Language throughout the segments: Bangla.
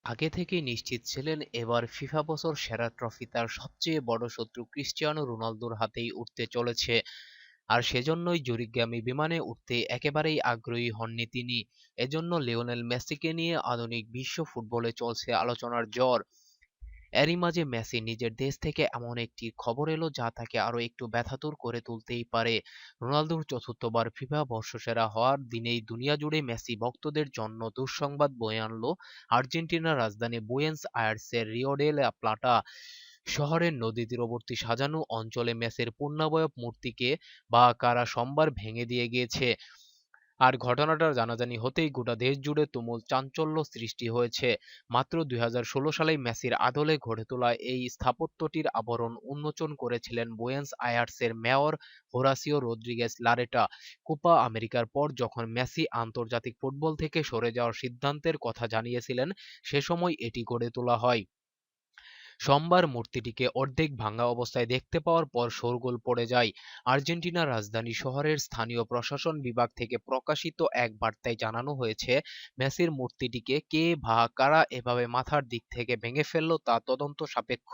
আগে থেকেই নিশ্চিত ছিলেন এবার ফিফা বছর সেরা ট্রফি তার সবচেয়ে বড় শত্রু ক্রিস্টিয়ানো রোনালদোর হাতেই উঠতে চলেছে। আর সেজন্যই জুরিগামী বিমানে উঠতে একেবারেই আগ্রহী হননি তিনি। এজন্য লিওনেল মেসিকে নিয়ে আধুনিক বিশ্ব ফুটবলে চলছে আলোচনার ঝড়। এরই মাঝে মেসি নিজের দেশ থেকে এমন একটি খবর এলো যা তাকে আরো একটু ব্যথাতুর করে তুলতেই পারে। রোনালদোর চতুর্থবার ফিফা বর্ষসেরা হওয়ার দিনেই দুনিয়া জুড়ে মেসি ভক্তদের জন্য দুঃসংবাদ বয়ে আনলো আর্জেন্টিনার রাজধানী বুয়েন্স আয়ার্সের রিও ডে লা প্লাটা শহরের নদী তীরবর্তী সাজানো অঞ্চলে মেসির পূর্ণাবয়ব মূর্তিকে বা কারা সোমবার ভেঙে দিয়ে গিয়েছে। আর ঘটনাটা জানাজানি হতেই গোটা দেশ জুড়ে তুমুল চাঞ্চল্য সৃষ্টি হয়েছে। মাত্র ২০১৬ সালেই মেসির আদলে গড়ে তোলা এই স্থাপত্যটির আবরণ উন্মোচন করেছিলেন বুয়েন্স আয়ার্সের mayor Horacio Rodriguez Larreta. Copa আমেরিকার পর যখন মেসি আন্তর্জাতিক ফুটবল থেকে সরে যাওয়ার সিদ্ধান্তের কথা জানিয়েছিলেন, সে সময় এটি গড়ে তোলা হয়। সোমবার মূর্তিটিকে অর্ধেক ভাঙা অবস্থায় দেখতে পাওয়ার পর শোরগোল পড়ে যায়। আর্জেন্টিনার রাজধানী শহরের স্থানীয় প্রশাসন বিভাগ থেকে প্রকাশিত এক বার্তায় জানানো হয়েছে, মেসির মূর্তিটিকে কে বা কারা এভাবে মাথার দিক থেকে ভেঙে ফেলল তা তদন্ত সাপেক্ষ।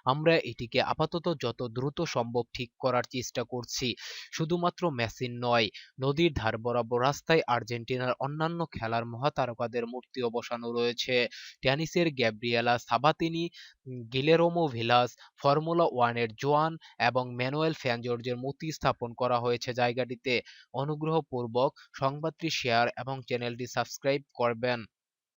আমরা এটিকে আপাতত যত দ্রুত সম্ভব ঠিক করার চেষ্টা করছি। শুধুমাত্র মেসির নয়, নদীর ধার বরাবর রাস্তায় আর্জেন্টিনার অন্যান্য খেলার মহাতারকাদের মূর্তিও বসানো রয়েছে। টেনিসের গ্যাব্রিয়েলা সাবাতিনি, গিলেরমো ভিলাস, ফর্মুলা ওয়ানের জোয়ান এবং ম্যানুয়েল ফ্যানজর্জের মূর্তি স্থাপন করা হয়েছে জায়গাটিতে। অনুগ্রহপূর্বক সংবাদটি শেয়ার এবং চ্যানেলটি সাবস্ক্রাইব করবেন।